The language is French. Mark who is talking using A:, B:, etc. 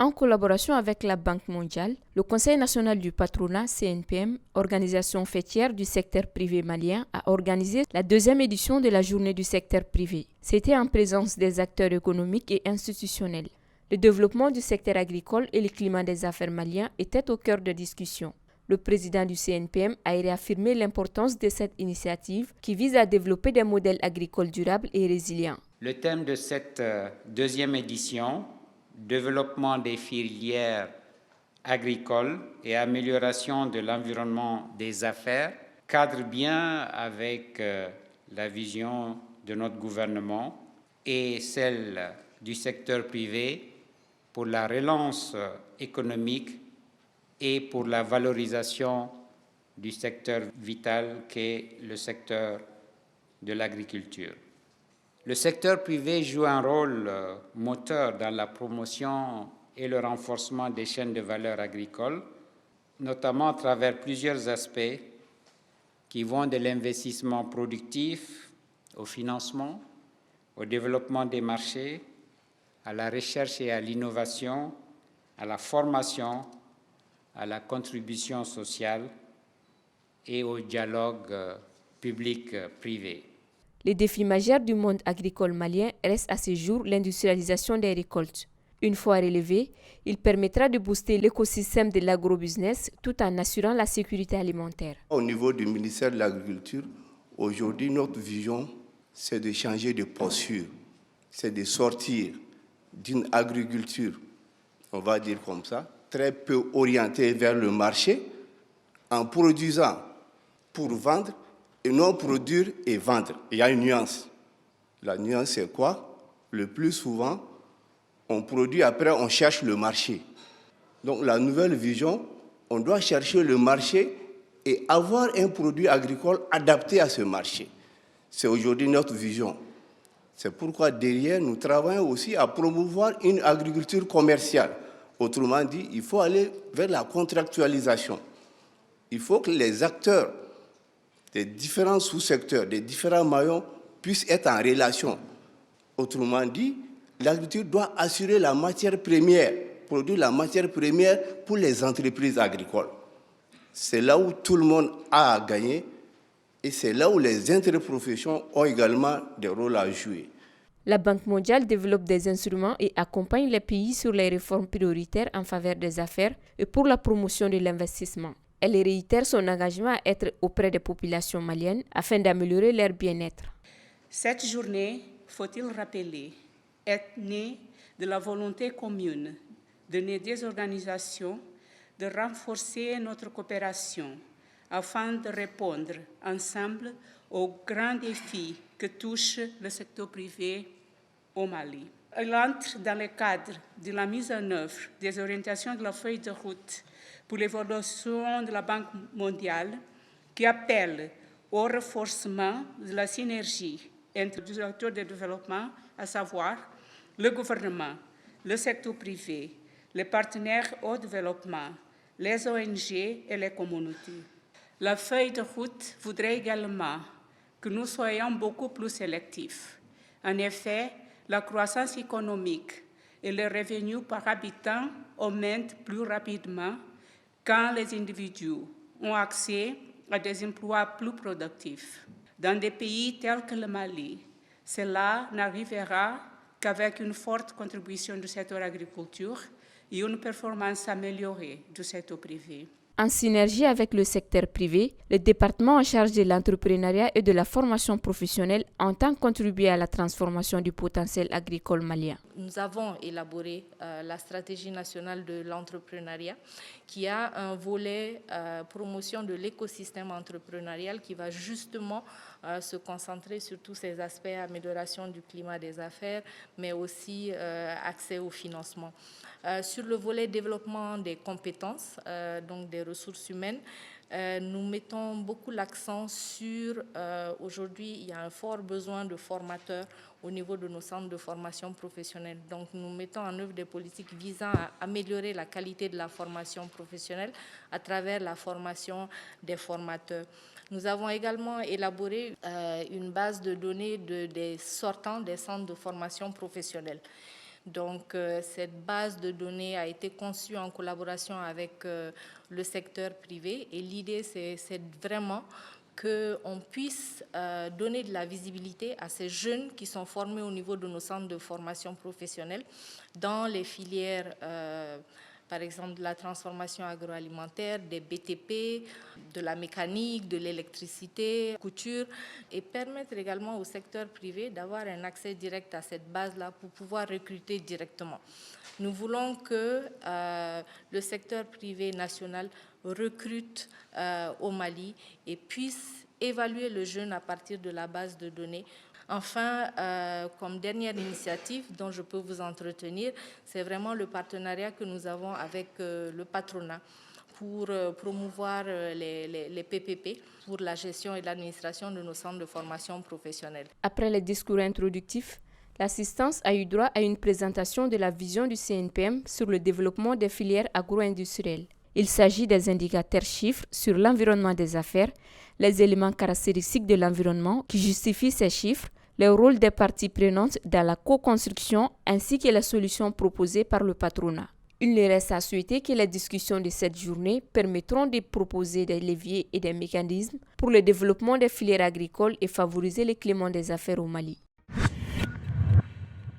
A: En collaboration avec la Banque mondiale, le Conseil national du patronat CNPM, organisation fêtière du secteur privé malien, a organisé la deuxième édition de la journée du secteur privé. C'était en présence des acteurs économiques et institutionnels. Le développement du secteur agricole et le climat des affaires maliens étaient au cœur de discussions. Le président du CNPM a réaffirmé l'importance de cette initiative qui vise à développer des modèles agricoles durables et résilients.
B: Le thème de cette deuxième édition, développement des filières agricoles et amélioration de l'environnement des affaires, cadre bien avec la vision de notre gouvernement et celle du secteur privé pour la relance économique et pour la valorisation du secteur vital qu'est le secteur de l'agriculture. Le secteur privé joue un rôle moteur dans la promotion et le renforcement des chaînes de valeur agricoles, notamment à travers plusieurs aspects qui vont de l'investissement productif au financement, au développement des marchés, à la recherche et à l'innovation, à la formation, à la contribution sociale et au dialogue public-privé.
A: Les défis majeurs du monde agricole malien restent à ce jour l'industrialisation des récoltes. Une fois relevé, il permettra de booster l'écosystème de l'agrobusiness tout en assurant la sécurité alimentaire.
C: Au niveau du ministère de l'Agriculture, aujourd'hui, notre vision, c'est de changer de posture, c'est de sortir d'une agriculture, on va dire comme ça, très peu orientée vers le marché, en produisant pour vendre et non produire et vendre. Il y a une nuance. La nuance, c'est quoi? Le plus souvent, on produit, après on cherche le marché. Donc la nouvelle vision, on doit chercher le marché et avoir un produit agricole adapté à ce marché. C'est aujourd'hui notre vision. C'est pourquoi derrière, nous travaillons aussi à promouvoir une agriculture commerciale. Autrement dit, il faut aller vers la contractualisation. Il faut que les acteurs des différents sous-secteurs, des différents maillons puissent être en relation. Autrement dit, l'agriculture doit assurer la matière première, produire la matière première pour les entreprises agricoles. C'est là où tout le monde a à gagner et c'est là où les interprofessions ont également des rôles à jouer.
A: La Banque mondiale développe des instruments et accompagne les pays sur les réformes prioritaires en faveur des affaires et pour la promotion de l'investissement. Elle réitère son engagement à être auprès des populations maliennes afin d'améliorer leur bien-être.
D: Cette journée, faut-il rappeler, est née de la volonté commune de nos deux organisations de renforcer notre coopération afin de répondre ensemble aux grands défis que touche le secteur privé au Mali. Elle entre dans le cadre de la mise en œuvre des orientations de la feuille de route pour l'évolution de la Banque mondiale qui appelle au renforcement de la synergie entre les acteurs de développement, à savoir le gouvernement, le secteur privé, les partenaires au développement, les ONG et les communautés. La feuille de route voudrait également que nous soyons beaucoup plus sélectifs. En effet, la croissance économique et les revenus par habitant augmentent plus rapidement quand les individus ont accès à des emplois plus productifs. Dans des pays tels que le Mali, cela n'arrivera qu'avec une forte contribution du secteur agriculture et une performance améliorée du secteur privé.
A: En synergie avec le secteur privé, le département en charge de l'entrepreneuriat et de la formation professionnelle entend contribuer à la transformation du potentiel agricole malien.
E: Nous avons élaboré la stratégie nationale de l'entrepreneuriat qui a un volet promotion de l'écosystème entrepreneurial qui va justement se concentrer sur tous ces aspects, amélioration du climat des affaires, mais aussi accès au financement. Sur le volet développement des compétences, donc des ressources humaines, nous mettons beaucoup l'accent sur, aujourd'hui, il y a un fort besoin de formateurs au niveau de nos centres de formation professionnelle. Donc, nous mettons en œuvre des politiques visant à améliorer la qualité de la formation professionnelle à travers la formation des formateurs. Nous avons également élaboré une base de données des sortants des centres de formation professionnelle. Donc, cette base de données a été conçue en collaboration avec le secteur privé et l'idée, c'est vraiment qu'on puisse donner de la visibilité à ces jeunes qui sont formés au niveau de nos centres de formation professionnelle dans les filières, par exemple de la transformation agroalimentaire, des BTP, de la mécanique, de l'électricité, couture, et permettre également au secteur privé d'avoir un accès direct à cette base-là pour pouvoir recruter directement. Nous voulons que le secteur privé national recrute au Mali et puisse évaluer le jeune à partir de la base de données. Enfin, comme dernière initiative dont je peux vous entretenir, c'est vraiment le partenariat que nous avons avec le patronat pour promouvoir les PPP pour la gestion et l'administration de nos centres de formation professionnelle.
A: Après les discours introductifs, l'assistance a eu droit à une présentation de la vision du CNPM sur le développement des filières agro-industrielles. Il s'agit des indicateurs chiffres sur l'environnement des affaires, les éléments caractéristiques de l'environnement qui justifient ces chiffres, le rôle des parties prenantes dans la co-construction ainsi que les solutions proposées par le patronat. Il ne reste à souhaiter que les discussions de cette journée permettront de proposer des leviers et des mécanismes pour le développement des filières agricoles et favoriser le climat des affaires au Mali.